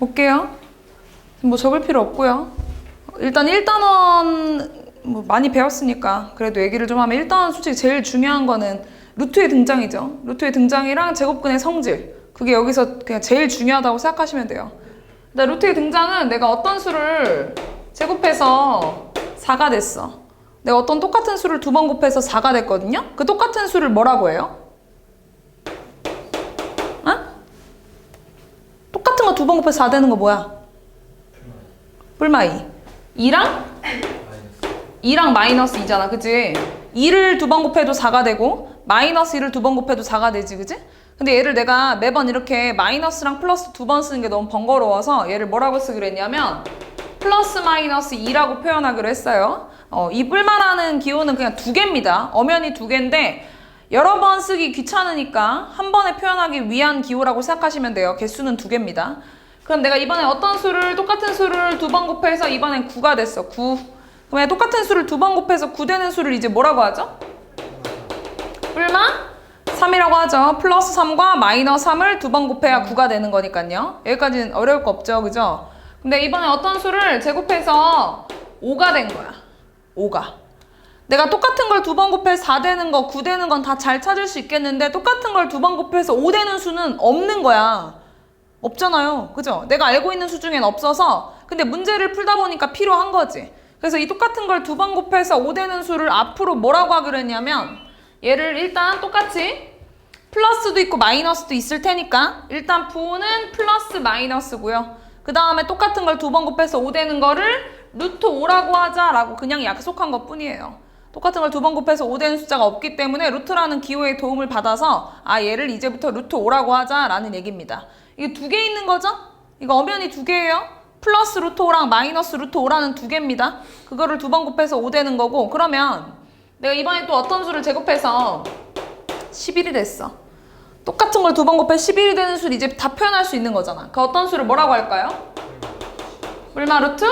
볼게요. 뭐 적을 필요 없고요. 일단 1단원 뭐 많이 배웠으니까 그래도 얘기를 좀 하면 1단원 솔직히 제일 중요한 거는 루트의 등장이죠. 루트의 등장이랑 제곱근의 성질. 그게 여기서 그냥 제일 중요하다고 생각하시면 돼요. 근데 루트의 등장은 내가 어떤 수를 제곱해서 4가 됐어. 내가 어떤 똑같은 수를 2번 곱해서 4가 됐거든요. 그 똑같은 수를 뭐라고 해요? 똑같은 거 2번 곱해서 4 되는 거 뭐야? 뿔마 2. 2랑 마이너스 2잖아. 그치? 2를 2번 곱해도 4가 되고 마이너스 2를 2번 곱해도 4가 되지. 그치? 근데 얘를 내가 매번 이렇게 마이너스랑 플러스 2번 쓰는 게 너무 번거로워서 얘를 뭐라고 쓰기로 했냐면 플러스 마이너스 2라고 표현하기로 했어요. 이 뿔마라는 기호는 그냥 2개입니다. 엄연히 2개인데 여러 번 쓰기 귀찮으니까 한 번에 표현하기 위한 기호라고 생각하시면 돼요. 개수는 2개입니다. 그럼 내가 이번에 어떤 수를 똑같은 수를 2번 곱해서 이번엔 9가 됐어. 9. 그러면 똑같은 수를 2번 곱해서 9 되는 수를 이제 뭐라고 하죠? 뿔마 3이라고 하죠. 플러스 3과 마이너스 3을 2번 곱해야 9가 되는 거니까요. 여기까지는 어려울 거 없죠. 그죠? 근데 이번에 어떤 수를 제곱해서 5가 된 거야. 5가. 내가 똑같은 걸 2번 곱해서 4 되는 거, 9 되는 건 다 잘 찾을 수 있겠는데 똑같은 걸 2번 곱해서 5 되는 수는 없는 거야. 없잖아요. 그죠? 내가 알고 있는 수 중엔 없어서 근데 문제를 풀다 보니까 필요한 거지. 그래서 이 똑같은 걸 2번 곱해서 5 되는 수를 앞으로 뭐라고 하기로 했냐면 얘를 일단 똑같이 플러스도 있고 마이너스도 있을 테니까 일단 부호는 플러스 마이너스고요. 그 다음에 똑같은 걸 2번 곱해서 5 되는 거를 루트 5라고 하자라고 그냥 약속한 것 뿐이에요. 똑같은 걸 2번 곱해서 5 되는 숫자가 없기 때문에 루트라는 기호의 도움을 받아서 얘를 이제부터 루트 5라고 하자라는 얘기입니다. 이게 2개 있는 거죠? 이거 엄연히 2개예요. 플러스 루트 5랑 마이너스 루트 5라는 2개입니다. 그거를 2번 곱해서 5 되는 거고 그러면 내가 이번에 또 어떤 수를 제곱해서 11이 됐어. 똑같은 걸 2번 곱해서 11이 되는 수를 이제 다 표현할 수 있는 거잖아. 그 어떤 수를 뭐라고 할까요? 뿔마 루트?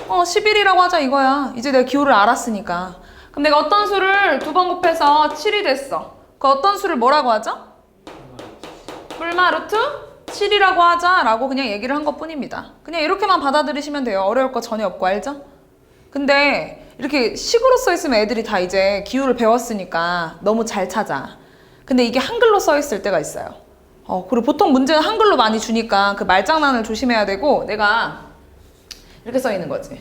11이라고 하자 이거야. 이제 내가 기호를 알았으니까. 그럼 내가 어떤 수를 2번 곱해서 7이 됐어. 그 어떤 수를 뭐라고 하죠? 뿔마 루트 7이라고 하자라고 그냥 얘기를 한 것 뿐입니다. 그냥 이렇게만 받아들이시면 돼요. 어려울 거 전혀 없고 알죠? 근데 이렇게 식으로 써 있으면 애들이 다 이제 기호를 배웠으니까 너무 잘 찾아. 근데 이게 한글로 써 있을 때가 있어요. 그리고 보통 문제는 한글로 많이 주니까 그 말장난을 조심해야 되고 내가 이렇게 써 있는 거지.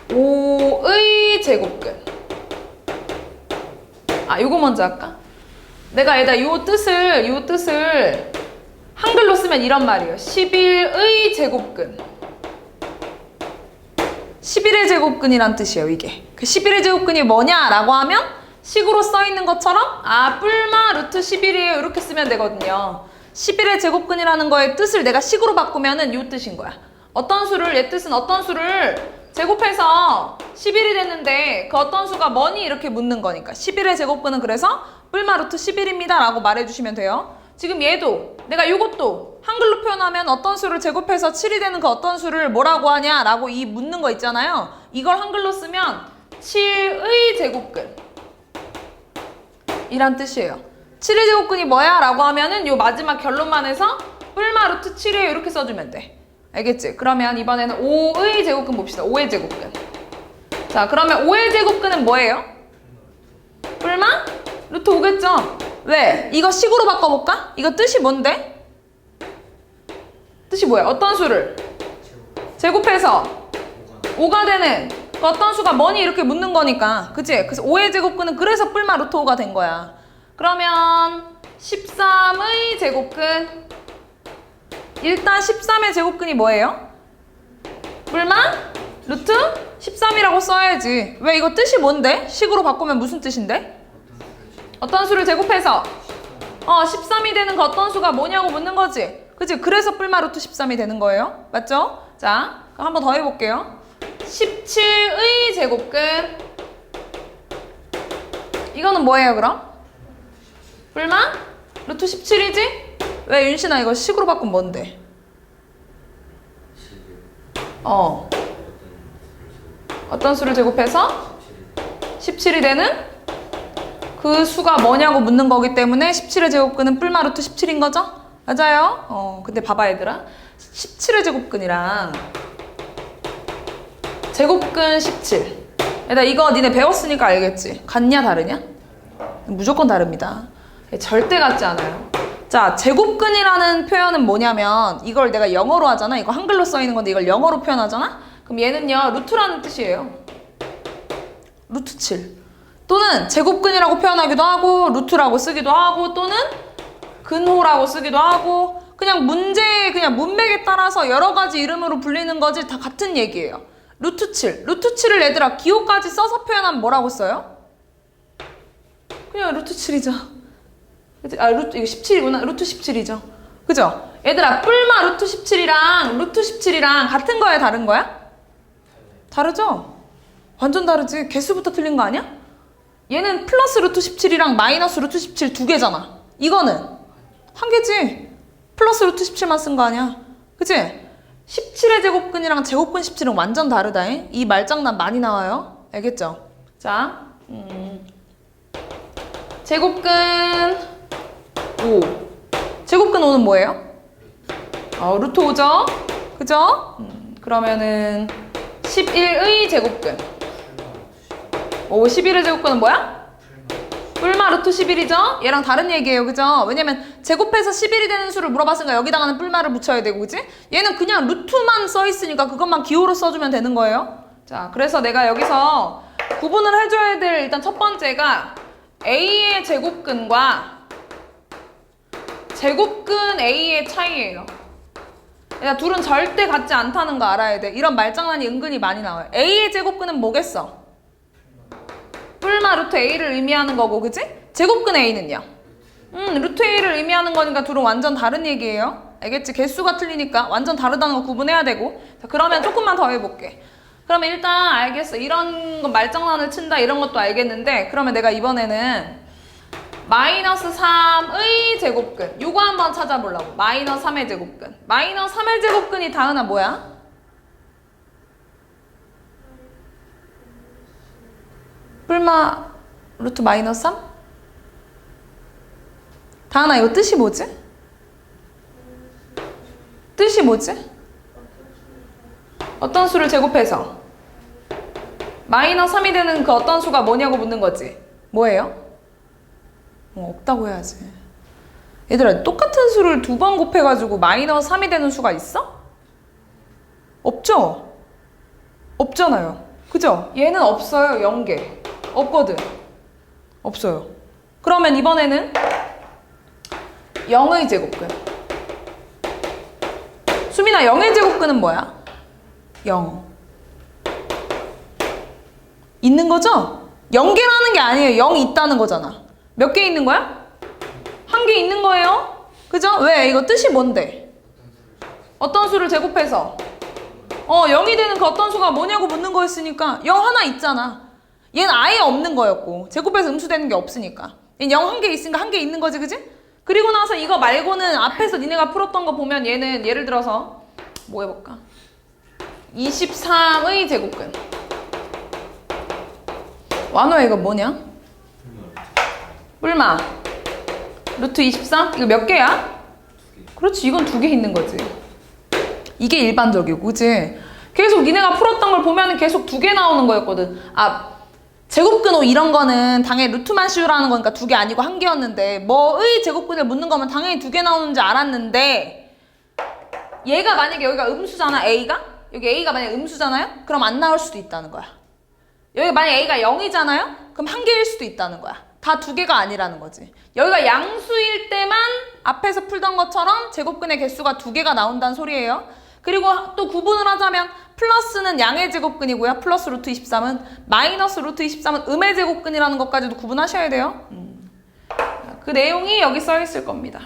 5의 제곱근. 요거 먼저 할까? 내가 얘다 요 뜻을 한글로 쓰면 이런 말이에요. 11의 제곱근. 11의 제곱근이란 뜻이에요, 이게. 그 11의 제곱근이 뭐냐라고 하면 식으로 써 있는 것처럼 뿔마 루트 11이에요. 이렇게 쓰면 되거든요. 11의 제곱근이라는 거의 뜻을 내가 식으로 바꾸면은 요 뜻인 거야. 어떤 수를, 얘 뜻은 어떤 수를 제곱해서 11이 됐는데 그 어떤 수가 뭐니? 이렇게 묻는 거니까 11의 제곱근은 그래서 뿔마 루트 11입니다 라고 말해주시면 돼요. 지금 얘도 내가 이것도 한글로 표현하면 어떤 수를 제곱해서 7이 되는 그 어떤 수를 뭐라고 하냐 라고 이 묻는 거 있잖아요. 이걸 한글로 쓰면 7의 제곱근 이란 뜻이에요. 7의 제곱근이 뭐야? 라고 하면은 요 마지막 결론만 해서 뿔마 루트 7이에요 이렇게 써주면 돼. 알겠지? 그러면 이번에는 5의 제곱근 봅시다. 5의 제곱근. 자, 그러면 5의 제곱근은 뭐예요? 뿔마? 루트 5겠죠? 왜? 이거 식으로 바꿔볼까? 이거 뜻이 뭔데? 뜻이 뭐야? 어떤 수를? 제곱해서 5가 되는 그 어떤 수가 뭐니? 이렇게 묻는 거니까. 그치? 그래서 5의 제곱근은 그래서 뿔마 루트 5가 된 거야. 그러면 13의 제곱근. 일단 13의 제곱근이 뭐예요? 뿔마 루트 13이라고 써야지. 왜 이거 뜻이 뭔데? 식으로 바꾸면 무슨 뜻인데? 어떤 수를 제곱해서 13이 되는 그 어떤 수가 뭐냐고 묻는 거지. 그치? 그래서 뿔마 루트 13이 되는 거예요. 맞죠? 자, 그럼 한 번 더 해볼게요. 17의 제곱근. 이거는 뭐예요 그럼? 뿔마 루트 17이지? 왜 윤신아 이거 식으로 바꾸면 뭔데? 어떤 수를 제곱해서 17이 되는 그 수가 뭐냐고 묻는 거기 때문에 17의 제곱근은 뿔마 루트 17인 거죠? 맞아요? 근데 봐봐 얘들아. 17의 제곱근이랑 제곱근 17. 일단 이거 니네 배웠으니까 알겠지? 같냐 다르냐? 무조건 다릅니다. 절대 같지 않아요. 자, 제곱근이라는 표현은 뭐냐면 이걸 내가 영어로 하잖아. 이거 한글로 써 있는 건데 이걸 영어로 표현하잖아. 그럼 얘는요 루트라는 뜻이에요. 루트 7. 또는 제곱근이라고 표현하기도 하고 루트라고 쓰기도 하고 또는 근호라고 쓰기도 하고 그냥 문제의 그냥 문맥에 따라서 여러 가지 이름으로 불리는 거지 다 같은 얘기예요. 루트 7. 루트 7을 얘들아 기호까지 써서 표현하면 뭐라고 써요? 그냥 루트 7이죠. 아, 이거 17이구나. 루트 17이죠. 그죠? 얘들아, 뿔마 루트 17이랑 루트 17이랑 같은 거야, 다른 거야? 다르죠? 완전 다르지. 개수부터 틀린 거 아니야? 얘는 플러스 루트 17이랑 마이너스 루트 17 두 개잖아. 이거는 한 개지. 플러스 루트 17만 쓴 거 아니야. 그치? 17의 제곱근이랑 제곱근 17은 완전 다르다잉. 이 말장난 많이 나와요. 알겠죠? 자, 제곱근 5. 제곱근 5는 뭐예요? 루트 5죠? 그죠? 그러면은 11의 제곱근. 11의 제곱근은 뭐야? 뿔마 루트 11이죠? 얘랑 다른 얘기예요. 그죠? 왜냐면 제곱해서 11이 되는 수를 물어봤으니까 여기다가는 뿔마를 붙여야 되고, 그지? 얘는 그냥 루트만 써있으니까 그것만 기호로 써주면 되는 거예요. 자, 그래서 내가 여기서 구분을 해줘야 될 일단 첫 번째가 A의 제곱근과 제곱근 A의 차이예요. 그러니까 둘은 절대 같지 않다는 거 알아야 돼. 이런 말장난이 은근히 많이 나와요. A의 제곱근은 뭐겠어? 뿔마 루트 A를 의미하는 거고, 그치? 제곱근 A는요? 루트 A를 의미하는 거니까 둘은 완전 다른 얘기예요. 알겠지? 개수가 틀리니까 완전 다르다는 거 구분해야 되고. 자, 그러면 조금만 더 해볼게. 그러면 일단 알겠어. 이런 거 말장난을 친다 이런 것도 알겠는데, 그러면 내가 이번에는 마이너스 3의 제곱근 요거 한번 찾아보려고. 마이너스 3의 제곱근. 마이너스 3의 제곱근이 다은아 뭐야? 뿔마 루트 마이너스 3? 다은아 이거 뜻이 뭐지? 뜻이 뭐지? 어떤 수를 제곱해서 마이너스 3이 되는 그 어떤 수가 뭐냐고 묻는 거지. 뭐예요? 없다고 해야지. 얘들아, 똑같은 수를 두 번 곱해가지고 마이너스 3이 되는 수가 있어? 없죠? 없잖아요. 그죠? 얘는 없어요. 0개. 없거든. 없어요. 그러면 이번에는 0의 제곱근. 수민아, 0의 제곱근은 뭐야? 0. 있는 거죠? 0개라는 게 아니에요. 0이 있다는 거잖아. 몇 개 있는 거야? 한 개 있는 거예요. 그죠? 왜? 이거 뜻이 뭔데? 어떤 수를 제곱해서 0이 되는 그 어떤 수가 뭐냐고 묻는 거였으니까 0 하나 있잖아. 얘는 아예 없는 거였고 제곱해서 음수되는 게 없으니까 얘는 0 한 개 있으니까 한 개 있는 거지, 그지? 그리고 나서 이거 말고는 앞에서 니네가 풀었던 거 보면 얘는 예를 들어서 뭐 해볼까? 23의 제곱근. 완호야 이거 뭐냐? 뿔마 루트 23? 이거 몇 개야? 그렇지, 이건 두 개 있는 거지. 이게 일반적이고, 그치? 계속 니네가 풀었던 걸 보면은 계속 두 개 나오는 거였거든. 제곱근 5 이런 거는 당연히 루트만 씌우라는 거니까 두 개 아니고 한 개였는데 뭐의 제곱근을 묻는 거면 당연히 두 개 나오는지 알았는데 얘가 만약에 여기가 음수잖아, A가? 여기 A가 만약에 음수잖아요? 그럼 안 나올 수도 있다는 거야. 여기 만약에 A가 0이잖아요? 그럼 한 개일 수도 있다는 거야. 다 두 개가 아니라는 거지. 여기가 양수일 때만 앞에서 풀던 것처럼 제곱근의 개수가 두 개가 나온다는 소리예요. 그리고 또 구분을 하자면 플러스는 양의 제곱근이고요. 플러스 루트 23은 마이너스 루트 23은 음의 제곱근이라는 것까지도 구분하셔야 돼요. 그 내용이 여기 써 있을 겁니다.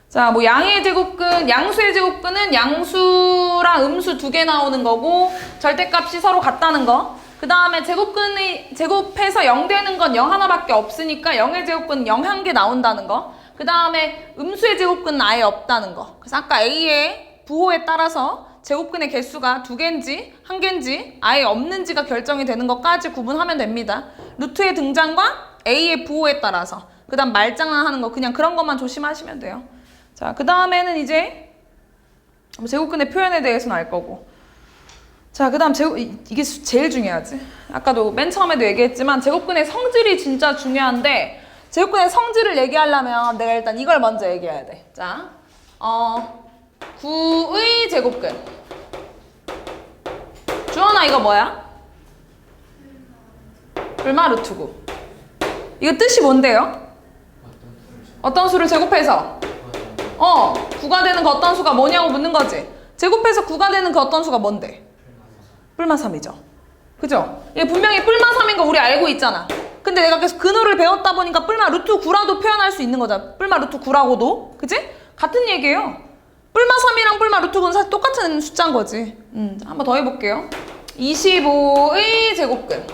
자, 뭐 양의 제곱근, 양수의 제곱근은 양수랑 음수 두 개 나오는 거고 절대값이 서로 같다는 거. 그 다음에 제곱해서 0 되는 건 0 하나밖에 없으니까 0의 제곱근은 0 한 개 나온다는 거. 그 다음에 음수의 제곱근은 아예 없다는 거. 그래서 아까 A의 부호에 따라서 제곱근의 개수가 두 개인지 한 개인지 아예 없는지가 결정이 되는 것까지 구분하면 됩니다. 루트의 등장과 A의 부호에 따라서. 그 다음 말장난 하는 거 그냥 그런 것만 조심하시면 돼요. 자, 그 다음에는 이제 제곱근의 표현에 대해서는 알 거고. 자, 그 다음 이게 제일 중요하지. 아까도 맨 처음에도 얘기했지만 제곱근의 성질이 진짜 중요한데 제곱근의 성질을 얘기하려면 내가 일단 이걸 먼저 얘기해야 돼. 자, 9의 제곱근. 주원아, 이거 뭐야? 불마 루트 9. 이거 뜻이 뭔데요? 어떤 수를 제곱해서 9가 되는 그 어떤 수가 뭐냐고 묻는 거지. 제곱해서 9가 되는 그 어떤 수가 뭔데? 뿔마 3이죠. 그죠? 얘 분명히 뿔마 3인 거 우리 알고 있잖아. 근데 내가 계속 근호를 배웠다 보니까 뿔마 루트 9라도 표현할 수 있는 거잖아. 뿔마 루트 9라고도. 그지? 같은 얘기예요. 뿔마 3이랑 뿔마 루트 9는 사실 똑같은 숫자인 거지. 한번 더 해볼게요. 25의 제곱근.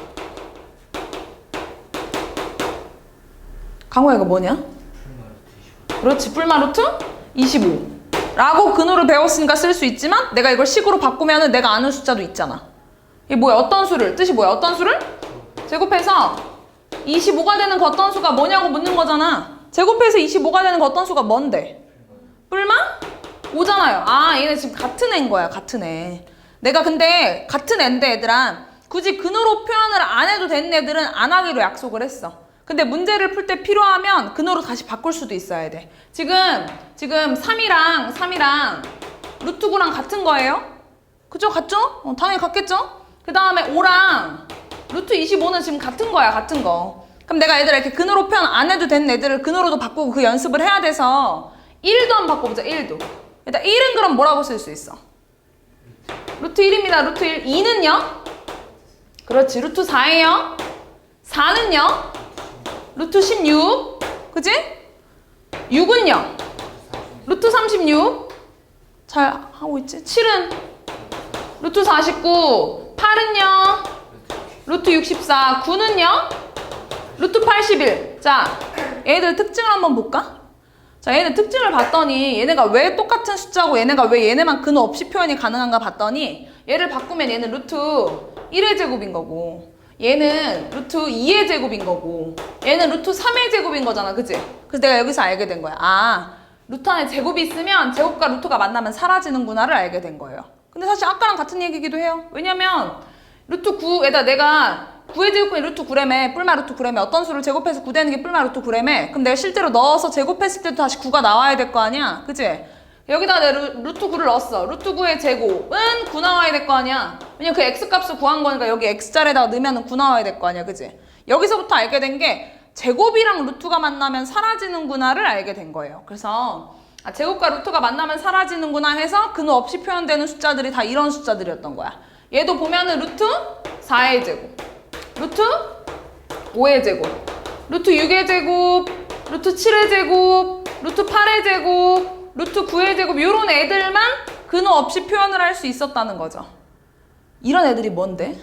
강호야, 이거 뭐냐? 그렇지, 뿔마 루트 25 라고 근호를 배웠으니까 쓸 수 있지만 내가 이걸 식으로 바꾸면은 내가 아는 숫자도 있잖아. 이게 뭐야? 어떤 수를? 뜻이 뭐야? 어떤 수를? 제곱해서 25가 되는 그 어떤 수가 뭐냐고 묻는 거잖아. 제곱해서 25가 되는 그 어떤 수가 뭔데? 뿔마 5잖아요. 아, 얘네 지금 같은 애인 거야. 같은 애. 내가 근데 같은 애인데 얘들아 굳이 근호로 표현을 안 해도 되는 애들은 안 하기로 약속을 했어. 근데 문제를 풀 때 필요하면 근호로 다시 바꿀 수도 있어야 돼. 지금 3이랑 루트 9랑 같은 거예요? 그죠? 같죠? 당연히 같겠죠? 그 다음에 5랑 루트 25는 지금 같은 거야. 같은 거. 그럼 내가 얘들아 이렇게 근호로 표현 안 해도 되는 애들을 근호로도 바꾸고 그 연습을 해야 돼서 1도 한번 바꿔보자. 1도. 일단 1은 그럼 뭐라고 쓸 수 있어? 루트 1입니다. 루트 1. 2는요? 그렇지. 루트 4예요. 4는요? 루트 16. 그지? 6은요? 루트 36. 잘 하고 있지? 7은 루트 49. 8은요? 루트 64. 9는요? 루트 81. 자, 얘네들 특징을 한번 볼까? 자, 얘네 특징을 봤더니 얘네가 왜 똑같은 숫자고 얘네가 왜 얘네만 근호 없이 표현이 가능한가 봤더니 얘를 바꾸면 얘는 루트 1의 제곱인 거고 얘는 루트 2의 제곱인 거고 얘는 루트 3의 제곱인 거잖아. 그치? 그래서 내가 여기서 알게 된 거야. 아, 루트 안에 제곱이 있으면 제곱과 루트가 만나면 사라지는구나를 알게 된 거예요. 근데 사실 아까랑 같은 얘기기도 해요. 왜냐면 루트 9에다 내가 9의 제곱분이 루트 9래매 뿔마 루트 9래매 어떤 수를 제곱해서 9 되는 게 뿔마 루트 9래매 그럼 내가 실제로 넣어서 제곱했을 때도 다시 9가 나와야 될 거 아니야. 그치? 여기다가 내가 루트 9를 넣었어. 루트 9의 제곱은 9 나와야 될 거 아니야. 왜냐면 그 x값을 구한 거니까 여기 x자리에다가 넣으면 9 나와야 될 거 아니야. 그치? 여기서부터 알게 된 게 제곱이랑 루트가 만나면 사라지는구나를 알게 된 거예요. 그래서 제곱과 루트가 만나면 사라지는구나 해서 근호 없이 표현되는 숫자들이 다 이런 숫자들이었던 거야. 얘도 보면은 루트 4의 제곱, 루트 5의 제곱, 루트 6의 제곱, 루트 7의 제곱, 루트 8의 제곱, 루트 9의 제곱 이런 애들만 근호 없이 표현을 할 수 있었다는 거죠. 이런 애들이 뭔데?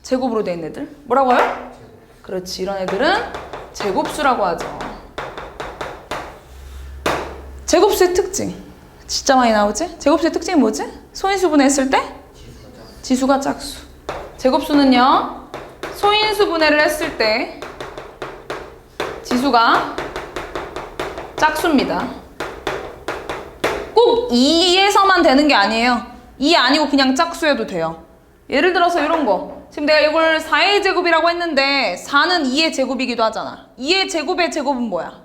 제곱으로 된 애들? 뭐라고요? 그렇지, 이런 애들은 제곱수라고 하죠. 제곱수의 특징 진짜 많이 나오지? 제곱수의 특징이 뭐지? 소인수분해했을 때? 지수가 짝수. 제곱수는요 소인수분해를 했을 때 지수가 짝수입니다. 꼭 2에서만 되는 게 아니에요. 2 아니고 그냥 짝수여도 돼요. 예를 들어서 이런 거. 지금 내가 이걸 4의 제곱이라고 했는데 4는 2의 제곱이기도 하잖아. 2의 제곱의 제곱은 뭐야?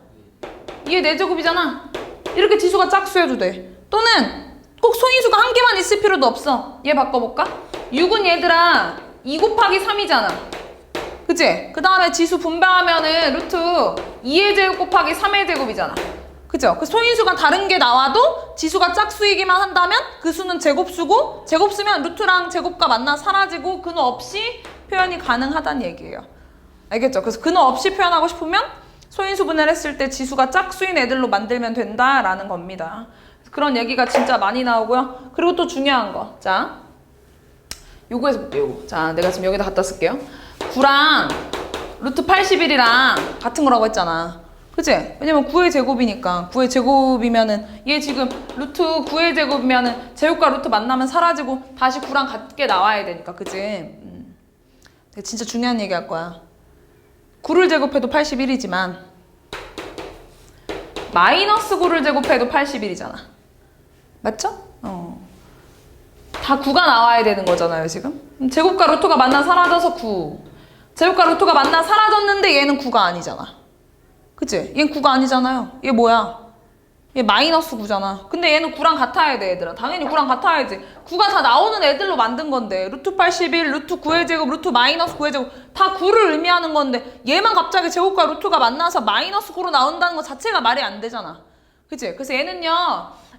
2의 4제곱이잖아. 이렇게 지수가 짝수여도 돼. 또는 꼭 소인수가 한 개만 있을 필요도 없어. 얘 바꿔볼까? 6은 얘들아 2 곱하기 3이잖아. 그치? 그 다음에 지수 분배하면은 루트 2의 제곱 곱하기 3의 제곱이잖아. 그죠? 그 소인수가 다른 게 나와도 지수가 짝수이기만 한다면 그 수는 제곱수고 제곱수면 루트랑 제곱과 만나 사라지고 근호 없이 표현이 가능하다는 얘기예요. 알겠죠? 그래서 근호 없이 표현하고 싶으면 소인수 분해를 했을 때 지수가 짝수인 애들로 만들면 된다라는 겁니다. 그런 얘기가 진짜 많이 나오고요. 그리고 또 중요한 거. 자, 요거에서 볼게요. 요거. 자, 내가 지금 여기다 갖다 쓸게요. 9랑 루트 81이랑 같은 거라고 했잖아. 그치? 왜냐면 9의 제곱이니까 9의 제곱이면은 얘 지금 루트 9의 제곱이면은 제곱과 루트 만나면 사라지고 다시 9랑 같게 나와야 되니까. 그치? 진짜 중요한 얘기 할 거야. 9를 제곱해도 81이지만 마이너스 9를 제곱해도 81이잖아. 맞죠? 다 9가 나와야 되는 거잖아요, 지금. 그럼 제곱과 루트가 만나 사라져서 9. 제곱과 루트가 만나 사라졌는데 얘는 9가 아니잖아. 그치? 얘는 9가 아니잖아요. 얘 뭐야? 얘 마이너스 9잖아. 근데 얘는 9랑 같아야 돼, 얘들아. 당연히 9랑 같아야지. 9가 다 나오는 애들로 만든 건데 루트 81, 루트 9의 제곱, 루트 마이너스 9의 제곱 다 9를 의미하는 건데 얘만 갑자기 제곱과 루트가 만나서 마이너스 9로 나온다는 것 자체가 말이 안 되잖아. 그치? 그래서 얘는요,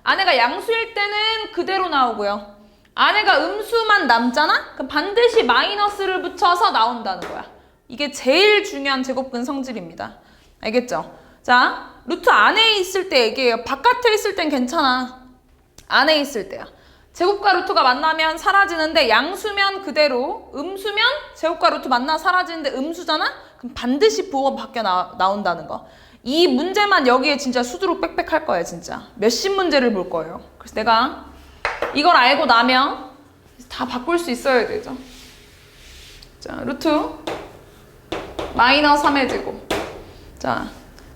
안에가 양수일 때는 그대로 나오고요. 안에가 음수만 남잖아? 그럼 반드시 마이너스를 붙여서 나온다는 거야. 이게 제일 중요한 제곱근 성질입니다. 알겠죠? 자, 루트 안에 있을 때 얘기해요. 바깥에 있을 땐 괜찮아. 안에 있을 때야. 제곱과 루트가 만나면 사라지는데 양수면 그대로, 음수면 제곱과 루트 만나 사라지는데 음수잖아? 그럼 반드시 부호가 바뀌어 나온다는 거. 이 문제만 여기에 진짜 수두룩 빽빽할 거예요, 진짜. 몇십 문제를 볼 거예요. 그래서 내가 이걸 알고 나면 다 바꿀 수 있어야 되죠. 자, 루트 마이너스 3의 제곱. 자,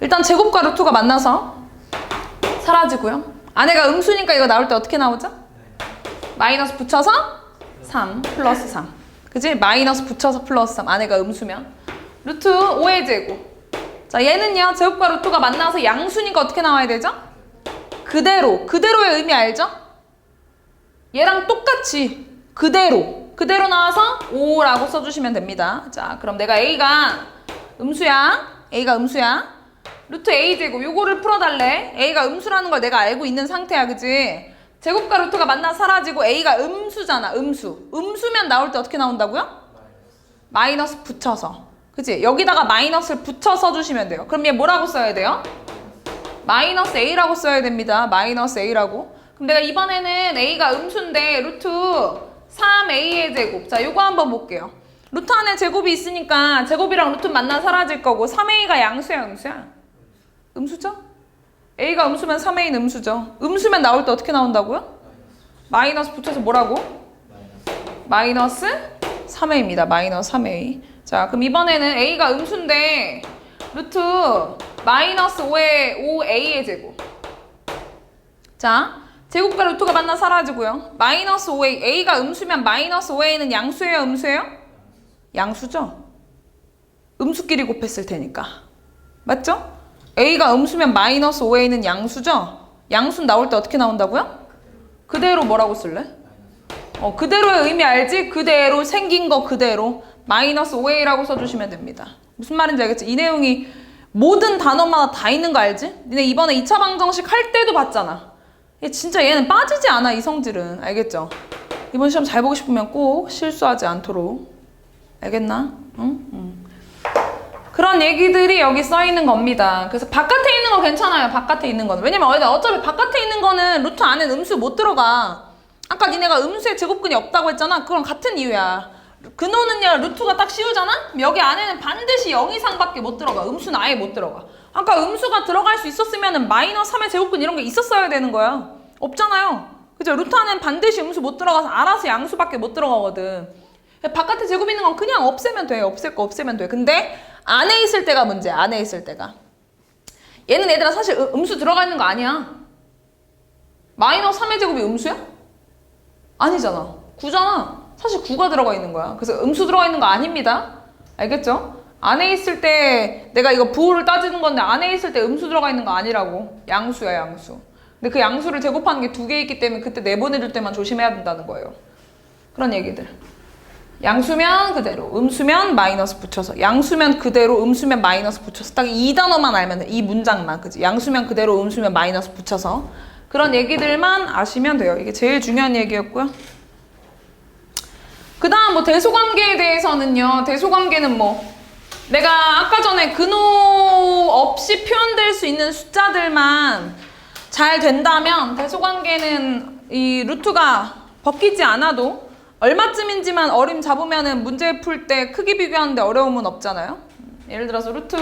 일단 제곱과 루트가 만나서 사라지고요. 안에가 음수니까 이거 나올 때 어떻게 나오죠? 마이너스 붙여서 3 플러스 3. 그치? 마이너스 붙여서 플러스 3. 안에가 음수면. 루트 5의 제곱. 자, 얘는요, 제곱과 루트가 만나서 양수니까 어떻게 나와야 되죠? 그대로. 그대로의 의미 알죠? 얘랑 똑같이. 그대로 나와서 5라고 써주시면 됩니다. 자, 그럼 내가 A가 음수야. 루트 A제곱. 요거를 풀어달래. A가 음수라는 걸 내가 알고 있는 상태야. 그치? 제곱과 루트가 만나 사라지고 A가 음수잖아. 음수면 나올 때 어떻게 나온다고요? 마이너스 붙여서. 그치? 여기다가 마이너스를 붙여 써주시면 돼요. 그럼 얘 뭐라고 써야 돼요? 마이너스 A라고 써야 됩니다. 마이너스 A라고. 그럼 내가 이번에는 A가 음수인데 루트 3A의 제곱. 자, 요거 한번 볼게요. 루트 안에 제곱이 있으니까 제곱이랑 루트 만나 사라질 거고 3A가 양수야, 음수야? 음수죠? A가 음수면 3A는 음수죠. 음수면 나올 때 어떻게 나온다고요? 마이너스 붙여서 뭐라고? 마이너스 3A입니다. 마이너스 3A. 자, 그럼 이번에는 A가 음수인데 루트 마이너스 5A의 제곱. 자, 제곱과 루트가 만나 사라지고요. 마이너스 5A. A가 음수면 마이너스 5A는 양수예요, 음수예요? 양수죠? 음수끼리 곱했을 테니까. 맞죠? A가 음수면 마이너스 5A는 양수죠? 양수는 나올 때 어떻게 나온다고요? 그대로 뭐라고 쓸래? 그대로의 의미 알지? 그대로 생긴 거 그대로. 마이너스 5A라고 써주시면 됩니다. 무슨 말인지 알겠지? 이 내용이 모든 단어마다 다 있는 거 알지? 니네 이번에 2차 방정식 할 때도 봤잖아. 진짜 얘는 빠지지 않아, 이 성질은. 알겠죠? 이번 시험 잘 보고 싶으면 꼭 실수하지 않도록. 알겠나? 응? 그런 얘기들이 여기 써 있는 겁니다. 그래서 바깥에 있는 거 괜찮아요. 바깥에 있는 거는. 왜냐면 어차피 바깥에 있는 거는 루트 안엔 음수 못 들어가. 아까 니네가 음수의 제곱근이 없다고 했잖아. 그건 같은 이유야. 근호는요, 루트가 딱 씌우잖아? 그럼 여기 안에는 반드시 0 이상밖에 못 들어가. 음수는 아예 못 들어가. 아까 음수가 들어갈 수 있었으면은 마이너스 3의 제곱근 이런 게 있었어야 되는 거야. 없잖아요. 그죠? 루트 안에는 반드시 음수 못 들어가서 알아서 양수밖에 못 들어가거든. 바깥에 제곱 있는 건 그냥 없애면 돼. 없앨 거 없애면 돼. 근데 안에 있을 때가 문제야. 안에 있을 때가. 얘는 얘들아 사실 음수 들어가 있는 거 아니야. 마이너스 3의 제곱이 음수야? 아니잖아. 9잖아. 사실 9가 들어가 있는 거야. 그래서 음수 들어가 있는 거 아닙니다. 알겠죠? 안에 있을 때 내가 이거 부호를 따지는 건데 안에 있을 때 음수 들어가 있는 거 아니라고. 양수야, 양수. 근데 그 양수를 제곱하는 게 2개 있기 때문에 그때 내보내줄 때만 조심해야 된다는 거예요. 그런 얘기들. 양수면 그대로, 음수면 마이너스 붙여서, 양수면 그대로, 음수면 마이너스 붙여서. 딱 이 단어만 알면 돼. 이 문장만. 그치? 양수면 그대로, 음수면 마이너스 붙여서. 그런 얘기들만 아시면 돼요. 이게 제일 중요한 얘기였고요. 그 다음 뭐 대소관계에 대해서는요. 대소관계는 내가 아까 전에 근호 없이 표현될 수 있는 숫자들만 잘 된다면 대소관계는 이 루트가 벗기지 않아도 얼마쯤인지만 어림 잡으면은 문제 풀 때 크기 비교하는데 어려움은 없잖아요. 예를 들어서 루트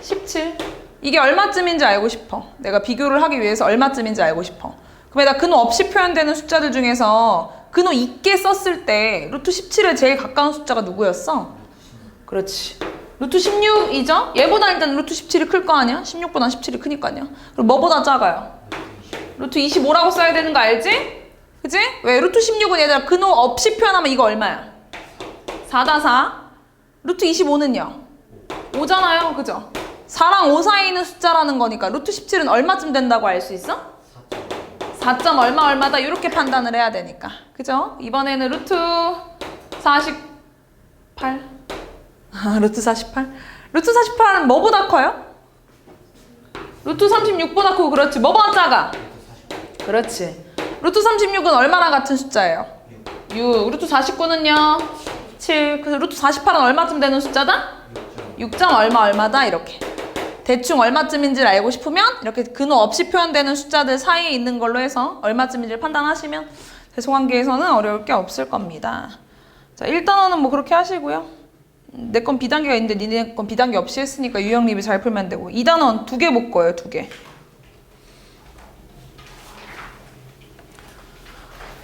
17 이게 얼마쯤인지 알고 싶어. 내가 비교를 하기 위해서 얼마쯤인지 알고 싶어. 그럼 내가 근호 없이 표현되는 숫자들 중에서 근호 있게 썼을 때 루트 17에 제일 가까운 숫자가 누구였어? 그렇지. 루트 16이죠? 얘보다 일단 루트 17이 클 거 아니야? 16보다 17이 크니까요. 그리고 뭐보다 작아요? 루트 25라고 써야 되는 거 알지? 그지? 왜? 루트 16은 얘들아 근호 없이 표현하면 이거 얼마야? 4다 4. 루트 25는요? 5잖아요. 그죠? 4랑 5 사이에 있는 숫자라는 거니까 루트 17은 얼마쯤 된다고 알 수 있어? 4점 얼마 얼마다 이렇게 판단을 해야 되니까. 그죠? 이번에는 루트 48. 루트 48. 루트 48은 뭐보다 커요? 루트 36보다 크고 그렇지. 뭐보다 작아? 그렇지. 루트 36은 얼마나 같은 숫자예요? 6. 루트 49는요? 7. 그래서 루트 48은 얼마쯤 되는 숫자다? 6점 얼마 얼마다 이렇게. 대충 얼마쯤인지를 알고 싶으면 이렇게 근호 없이 표현되는 숫자들 사이에 있는 걸로 해서 얼마쯤인지를 판단하시면 대소관계에서는 어려울 게 없을 겁니다. 자, 1단원은 뭐 그렇게 하시고요. 내 건 비단계가 있는데 니네 건 비단계 없이 했으니까 유형립이 잘 풀면 되고 2단원 2개 볼 거예요. 2개.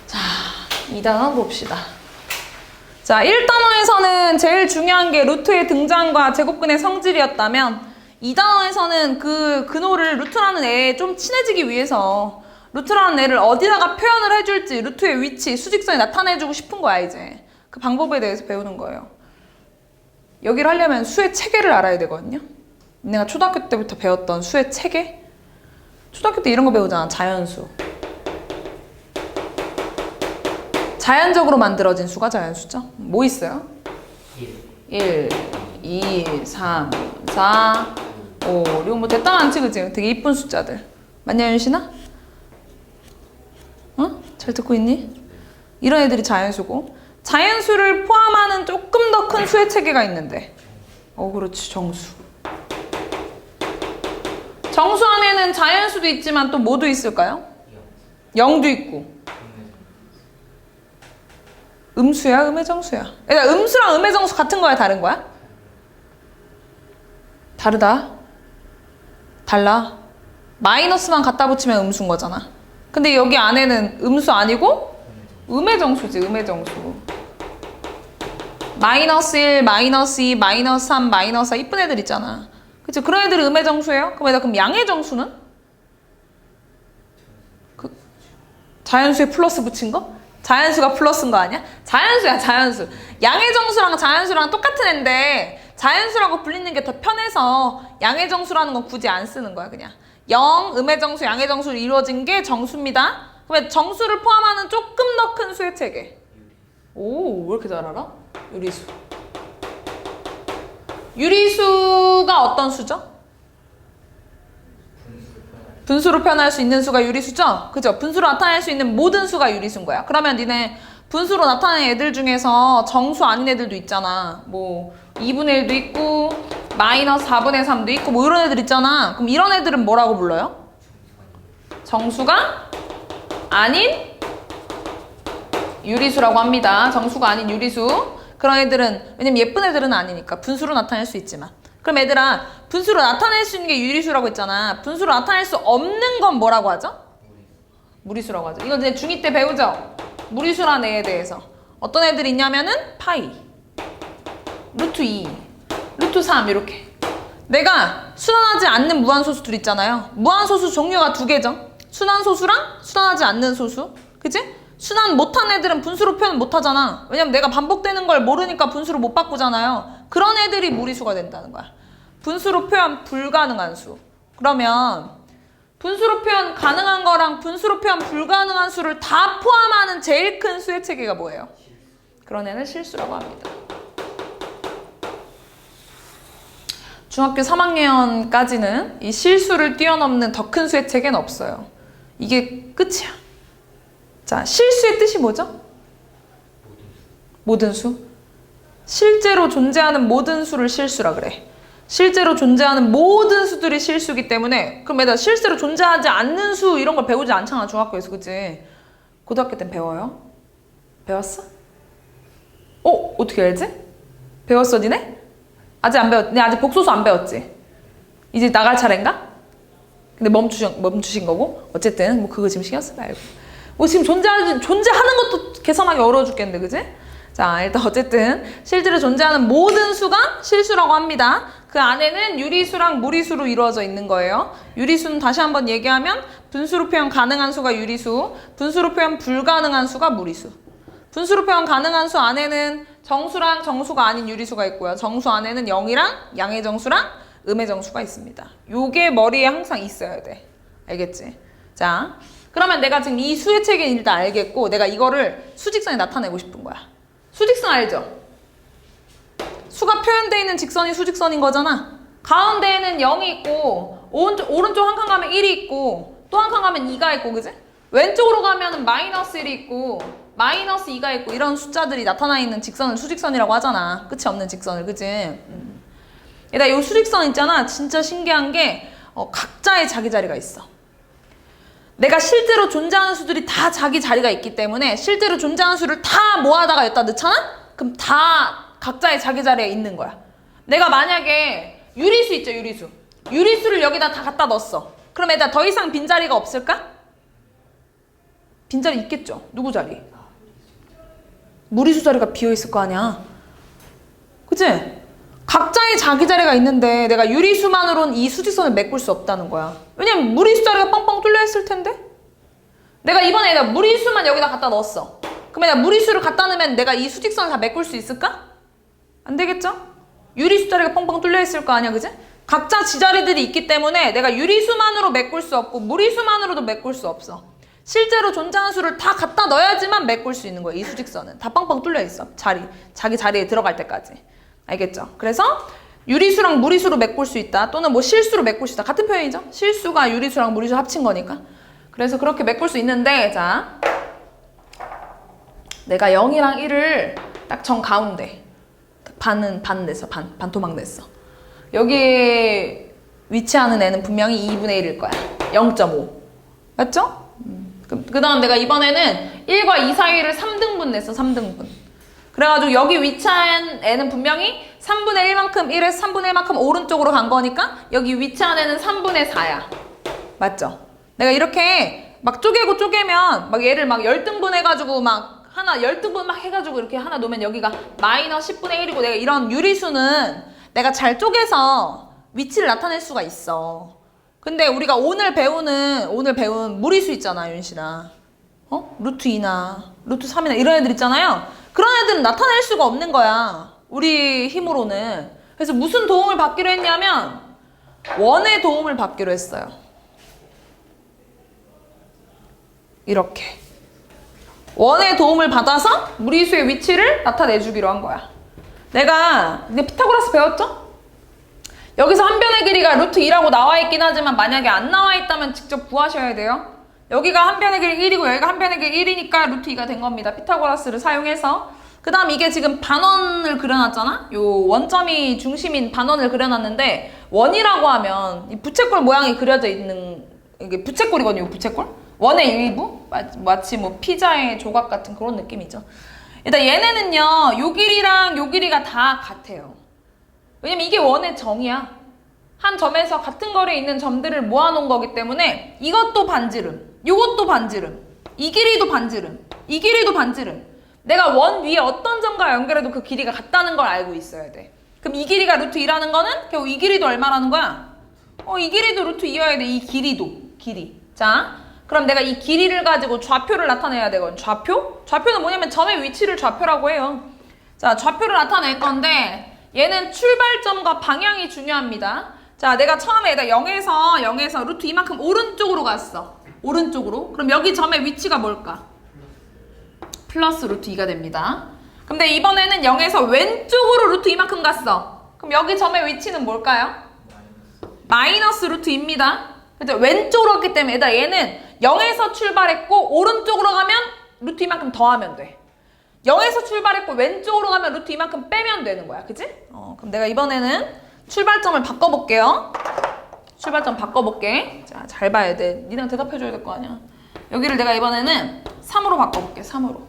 자, 2단원 봅시다. 자, 1단원에서는 제일 중요한 게 루트의 등장과 제곱근의 성질이었다면 2단원에서는 그 근호를 루트라는 애에 좀 친해지기 위해서 루트라는 애를 어디다가 표현을 해줄지 루트의 위치, 수직선에 나타내주고 싶은 거야 이제. 그 방법에 대해서 배우는 거예요. 여기를 하려면 수의 체계를 알아야 되거든요. 내가 초등학교 때부터 배웠던 수의 체계? 초등학교 때 이런 거 배우잖아. 자연수. 자연적으로 만들어진 수가 자연수죠. 뭐 있어요? 1, 2, 3, 4, 5, 그리고 뭐 대단 많지 그치? 되게 이쁜 숫자들. 맞냐 윤신아? 어? 잘 듣고 있니? 이런 애들이 자연수고 자연수를 포함하는 조금 더 큰 수의 체계가 있는데 그렇지. 정수. 정수 안에는 자연수도 있지만 또 뭐도 있을까요? 0도 있고 음수야? 음해정수야? 그러니까 음수랑 음해정수 같은 거야? 다른 거야? 다르다. 달라. 마이너스만 갖다 붙이면 음수인 거잖아. 근데 여기 안에는 음수 아니고 음해정수지. 음해정수. 마이너스 1, 마이너스 2, 마이너스 3, 마이너스 4 이쁜 애들 있잖아. 그치? 그런 애들이 음해정수예요? 그럼 양해정수는? 그 자연수에 플러스 붙인 거? 자연수가 플러스인 거 아니야? 자연수야, 자연수. 양해정수랑 자연수랑 똑같은 애인데 자연수라고 불리는 게 더 편해서 양해정수라는 건 굳이 안 쓰는 거야, 그냥. 0, 음해정수, 양해정수로 이루어진 게 정수입니다. 그러면 정수를 포함하는 조금 더 큰 수의 체계. 오, 왜 이렇게 잘 알아? 유리수. 유리수가 어떤 수죠? 분수로 표현할 수 있는 수가 유리수죠? 그죠? 분수로 나타낼 수 있는 모든 수가 유리수인 거야. 그러면 니네 분수로 나타내는 애들 중에서 정수 아닌 애들도 있잖아. 뭐 2분의 1도 있고 마이너스 4분의 3도 있고 뭐 이런 애들 있잖아. 그럼 이런 애들은 뭐라고 불러요? 정수가 아닌 유리수라고 합니다. 정수가 아닌 유리수. 그런 애들은 왜냐면 예쁜 애들은 아니니까 분수로 나타낼 수 있지만. 그럼 얘들아 분수로 나타낼 수 있는 게 유리수라고 했잖아. 분수로 나타낼 수 없는 건 뭐라고 하죠? 무리수라고 하죠. 이거 이제 중2 때 배우죠? 무리수라는 애에 대해서. 어떤 애들이 있냐면은 파이, 루트 2, 루트 3 이렇게. 내가 순환하지 않는 무한소수들 있잖아요. 무한소수 종류가 2개죠. 순환소수랑 순환하지 않는 소수. 그치? 순환 못한 애들은 분수로 표현 못하잖아. 왜냐면 내가 반복되는 걸 모르니까 분수로 못 바꾸잖아요. 그런 애들이 무리수가 된다는 거야. 분수로 표현 불가능한 수. 그러면 분수로 표현 가능한 거랑 분수로 표현 불가능한 수를 다 포함하는 제일 큰 수의 체계가 뭐예요? 그런 애는 실수라고 합니다. 중학교 3학년까지는 이 실수를 뛰어넘는 더 큰 수의 체계는 없어요. 이게 끝이야. 자, 실수의 뜻이 뭐죠? 모든 수. 실제로 존재하는 모든 수를 실수라 그래. 실제로 존재하는 모든 수들이 실수기 때문에 그럼 얘들아 실제로 존재하지 않는 수 이런 걸 배우지 않잖아 중학교에서. 그치? 고등학교 땐 배워요? 배웠어? 어떻게 알지? 배웠어 니네? 아직 안 배웠. 니 아직 복소수 안 배웠지? 이제 나갈 차례인가? 근데 멈추신 거고 어쨌든 뭐 그거 지금 신경 쓰지 말고 뭐 지금 존재하는 것도 계산하기 어려워 죽겠는데 그치? 자 일단 어쨌든 실제로 존재하는 모든 수가 실수라고 합니다. 그 안에는 유리수랑 무리수로 이루어져 있는 거예요. 유리수는 다시 한번 얘기하면 분수로 표현 가능한 수가 유리수, 분수로 표현 불가능한 수가 무리수. 분수로 표현 가능한 수 안에는 정수랑 정수가 아닌 유리수가 있고요. 정수 안에는 0이랑 양의 정수랑 음의 정수가 있습니다. 요게 머리에 항상 있어야 돼. 알겠지? 자, 그러면 내가 지금 이 수의 체계는 일단 알겠고 내가 이거를 수직선에 나타내고 싶은 거야. 수직선 알죠? 수가 표현되어 있는 직선이 수직선인 거잖아. 가운데에는 0이 있고 오른쪽 한 칸 가면 1이 있고 또 한 칸 가면 2가 있고 그지? 왼쪽으로 가면 마이너스 1이 있고 마이너스 2가 있고 이런 숫자들이 나타나 있는 직선을 수직선이라고 하잖아. 끝이 없는 직선을 그지? 얘들아 이 수직선 있잖아. 진짜 신기한 게 각자의 자기 자리가 있어. 내가 실제로 존재하는 수들이 다 자기 자리가 있기 때문에 실제로 존재하는 수를 다 모아다가 여기다 넣잖아? 그럼 다 각자의 자기 자리에 있는 거야. 내가 만약에 유리수 있죠, 유리수. 유리수를 여기다 다 갖다 넣었어. 그럼 얘들아 더 이상 빈자리가 없을까? 빈자리 있겠죠. 누구 자리? 무리수 자리가 비어있을 거 아니야. 그치? 각자의 자기 자리가 있는데 내가 유리수만으로는 이 수직선을 메꿀 수 없다는 거야. 왜냐면 무리수 자리가 뻥뻥 뚫려 있을 텐데? 내가 이번에 얘들아 무리수만 여기다 갖다 넣었어. 그럼 얘들아 무리수를 갖다 넣으면 내가 이 수직선을 다 메꿀 수 있을까? 안 되겠죠? 유리수 자리가 뻥뻥 뚫려 있을 거 아니야, 그지? 각자 지자리들이 있기 때문에 내가 유리수만으로 메꿀 수 없고 무리수만으로도 메꿀 수 없어. 실제로 존재하는 수를 다 갖다 넣어야지만 메꿀 수 있는 거야, 이 수직선은. 다 뻥뻥 뚫려 있어. 자기 자리에 들어갈 때까지. 알겠죠? 그래서 유리수랑 무리수로 메꿀 수 있다. 또는 뭐 실수로 메꿀 수 있다. 같은 표현이죠? 실수가 유리수랑 무리수 합친 거니까. 그래서 그렇게 메꿀 수 있는데, 자, 내가 0이랑 1을 딱 정 가운데 반 냈어. 반 토막 냈어. 여기에 위치하는 애는 분명히 2분의 1일 거야. 0.5. 맞죠? 그 다음 내가 이번에는 1과 2 사이를 3등분 냈어. 3등분. 그래가지고 여기 위치한 애는 분명히 3분의 1만큼 1에서 3분의 1만큼 오른쪽으로 간 거니까 여기 위치한 애는 3분의 4야. 맞죠? 내가 이렇게 막 쪼개면 막 얘를 막 10등분 해가지고 막 하나 10등분 막 해가지고 이렇게 하나 놓으면 여기가 마이너스 10분의 1이고 내가 이런 유리수는 내가 잘 쪼개서 위치를 나타낼 수가 있어. 근데 우리가 오늘 배운 무리수 있잖아, 윤실아. 루트 2나 루트 3이나 이런 애들 있잖아요. 그런 애들은 나타낼 수가 없는 거야. 우리 힘으로는. 그래서 무슨 도움을 받기로 했냐면 원의 도움을 받기로 했어요. 이렇게. 원의 도움을 받아서 무리수의 위치를 나타내주기로 한 거야. 내가 피타고라스 배웠죠? 여기서 한 변의 길이가 루트 2라고 나와 있긴 하지만 만약에 안 나와 있다면 직접 구하셔야 돼요. 여기가 한 변의 길이 1이고 여기가 한 변의 길이 1이니까 루트 2가 된 겁니다. 피타고라스를 사용해서. 그 다음 이게 지금 반원을 그려놨잖아? 요 원점이 중심인 반원을 그려놨는데 원이라고 하면 이 부채꼴 모양이 그려져 있는 이게 부채꼴이거든요. 부채꼴? 원의 일부? 마치 뭐 피자의 조각 같은 그런 느낌이죠. 일단 얘네는요. 요 길이랑 요 길이가 다 같아요. 왜냐면 이게 원의 정이야. 한 점에서 같은 거리에 있는 점들을 모아놓은 거기 때문에 이것도 반지름, 이것도 반지름, 이 길이도 반지름, 이 길이도 반지름. 내가 원 위에 어떤 점과 연결해도 그 길이가 같다는 걸 알고 있어야 돼. 그럼 이 길이가 루트 2라는 거는 결국 이 길이도 얼마라는 거야? 이 길이도 루트 2여야 돼. 이 길이도. 길이. 자, 그럼 내가 이 길이를 가지고 좌표를 나타내야 되거든. 좌표? 좌표는 뭐냐면 점의 위치를 좌표라고 해요. 자, 좌표를 나타낼 건데 얘는 출발점과 방향이 중요합니다. 자, 내가 처음에 0에서 루트 2만큼 오른쪽으로 갔어. 오른쪽으로. 그럼 여기 점의 위치가 뭘까? 플러스 루트 2가 됩니다. 근데 이번에는 0에서 왼쪽으로 루트 2만큼 갔어. 그럼 여기 점의 위치는 뭘까요? 마이너스 루트 2입니다. 그죠? 왼쪽으로 갔기 때문에 얘는 0에서 출발했고 오른쪽으로 가면 루트 2만큼 더하면 돼. 0에서 출발했고 왼쪽으로 가면 루트 2만큼 빼면 되는 거야. 그치? 그럼 내가 이번에는 출발점을 바꿔볼게요. 출발점 바꿔볼게. 자, 잘 봐야 돼. 니네가 대답해줘야 될 거 아니야. 여기를 내가 이번에는 3으로 바꿔볼게. 3으로.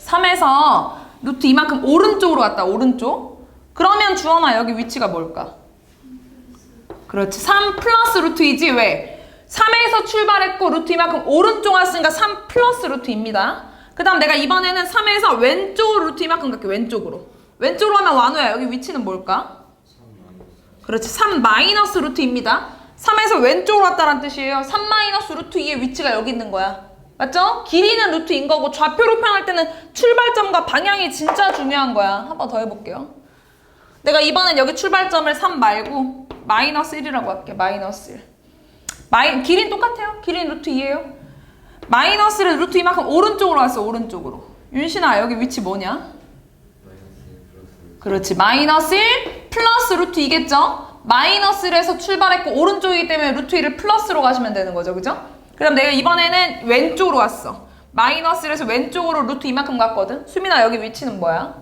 3에서 루트 2만큼 오른쪽으로 갔다. 오른쪽. 그러면 주원아 여기 위치가 뭘까? 그렇지. 3 플러스 루트 2지. 왜? 3에서 출발했고 루트 2만큼 오른쪽 왔으니까 3 플러스 루트 2입니다. 그 다음 내가 이번에는 3에서 왼쪽으로 루트 2만큼 갈게. 왼쪽으로. 왼쪽으로 하면 완호야. 여기 위치는 뭘까? 그렇지. 3 마이너스 루트 2입니다. 3에서 왼쪽으로 왔다는 뜻이에요. 3 마이너스 루트 2의 위치가 여기 있는 거야. 맞죠? 길이는 루트 2인 거고 좌표로 표현할 때는 출발점과 방향이 진짜 중요한 거야. 한 번 더 해볼게요. 내가 이번엔 여기 출발점을 3 말고 마이너스 1이라고 할게. 마이너스 1. 길이는 똑같아요. 길이는 루트 2예요. 마이너스를 루트 2만큼 오른쪽으로 왔어. 오른쪽으로. 윤신아 여기 위치 뭐냐? 그렇지. 마이너스 1 플러스 루트 2겠죠? 마이너스 1에서 출발했고 오른쪽이기 때문에 루트 2를 플러스로 가시면 되는 거죠. 그죠? 그럼 내가 이번에는 왼쪽으로 갔어. 마이너스 1에서 왼쪽으로 루트 2만큼 갔거든. 수민아 여기 위치는 뭐야?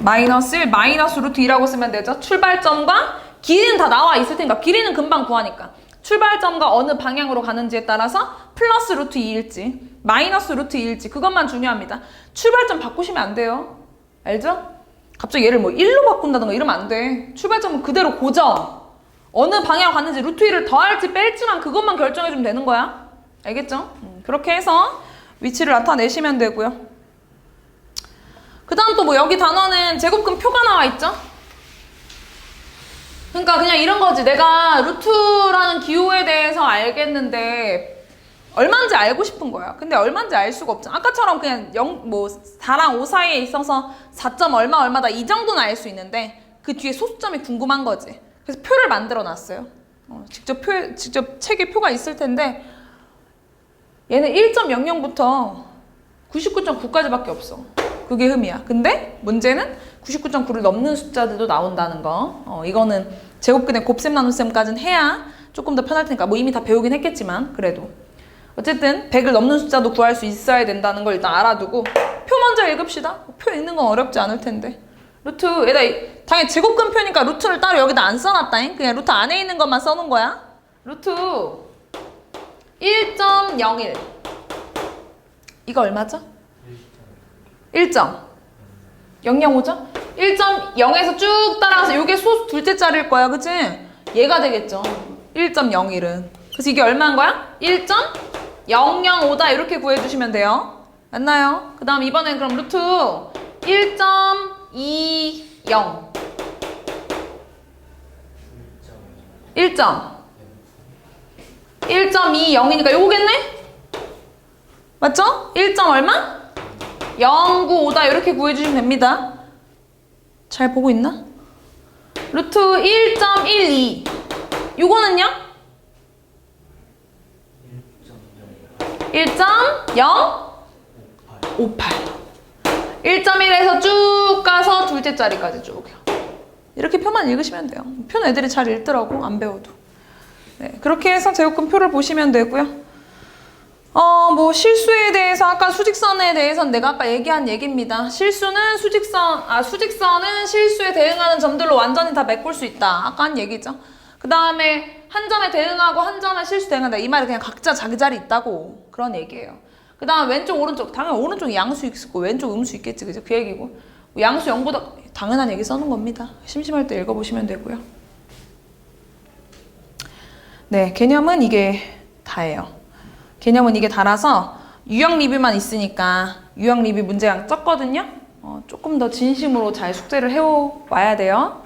마이너스 1 마이너스 루트 2라고 쓰면 되죠. 출발점과 길이는 다 나와 있을 테니까 길이는 금방 구하니까 출발점과 어느 방향으로 가는지에 따라서 플러스 루트 2일지 마이너스 루트 2일지 그것만 중요합니다. 출발점 바꾸시면 안 돼요. 알죠? 갑자기 얘를 뭐 1로 바꾼다던가 이러면 안 돼. 출발점은 그대로 고정. 어느 방향으로 갔는지 루트 2를 더할지 뺄지만 그것만 결정해주면 되는 거야. 알겠죠? 그렇게 해서 위치를 나타내시면 되고요. 그 다음 또 뭐 여기 단어는 제곱근 표가 나와 있죠? 그러니까 그냥 이런 거지. 내가 루트라는 기호에 대해서 알겠는데 얼마인지 알고 싶은 거야. 근데 얼마인지 알 수가 없잖아. 아까처럼 그냥 4랑 5 사이에 있어서 4점 얼마다 이 정도는 알 수 있는데 그 뒤에 소수점이 궁금한 거지. 그래서 표를 만들어 놨어요. 직접 책에 표가 있을 텐데 얘는 1.00부터 99.9까지밖에 없어. 그게 흠이야. 근데 문제는 99.9를 넘는 숫자들도 나온다는 거. 이거는 제곱근의 곱셈 나눗셈까지는 해야 조금 더 편할 테니까 뭐 이미 다 배우긴 했겠지만 그래도 어쨌든 100을 넘는 숫자도 구할 수 있어야 된다는 걸 일단 알아두고 표 먼저 읽읍시다. 표 읽는 건 어렵지 않을 텐데 루트 얘다 당연히 제곱근 표니까 루트를 따로 여기다 안 써놨다잉. 그냥 루트 안에 있는 것만 써놓은 거야. 루트 1.01 이거 얼마죠? 1.005죠? 1.0에서 쭉 따라가서 이게 소수 둘째 자리일 거야. 그치? 얘가 되겠죠. 1.01은. 그래서 이게 얼마인 거야? 1.005다 이렇게 구해주시면 돼요. 맞나요? 그 다음 이번엔 그럼 루트 1.20 1.20이니까 요거겠네? 맞죠? 1. 얼마? 095다 이렇게 구해주시면 됩니다. 잘 보고 있나? 루트 1.12 요거는요? 1.058 1.1에서 쭉 가서 둘째 자리까지 쭉요. 이렇게 표만 읽으시면 돼요. 표는 애들이 잘 읽더라고. 안 배워도. 네, 그렇게 해서 제곱근 표를 보시면 되고요. 뭐 실수에 대해서 아까 수직선에 대해서는 내가 아까 얘기한 얘기입니다. 수직선은 실수에 대응하는 점들로 완전히 다 메꿀 수 있다. 아까 한 얘기죠. 그 다음에 한 점에 대응하고 한 점에 실수 대응한다. 이 말이 그냥 각자 자기 자리 있다고 그런 얘기예요. 그 다음 왼쪽 오른쪽 당연히 오른쪽에 양수 있고 왼쪽 음수 있겠지. 그죠? 그 얘기고 양수 0보다 당연한 얘기 써놓은 겁니다. 심심할 때 읽어보시면 되고요. 네, 개념은 이게 다예요. 개념은 이게 다라서 유형 리뷰만 있으니까 유형 리뷰 문제량 적거든요. 조금 더 진심으로 잘 숙제를 해와야 돼요.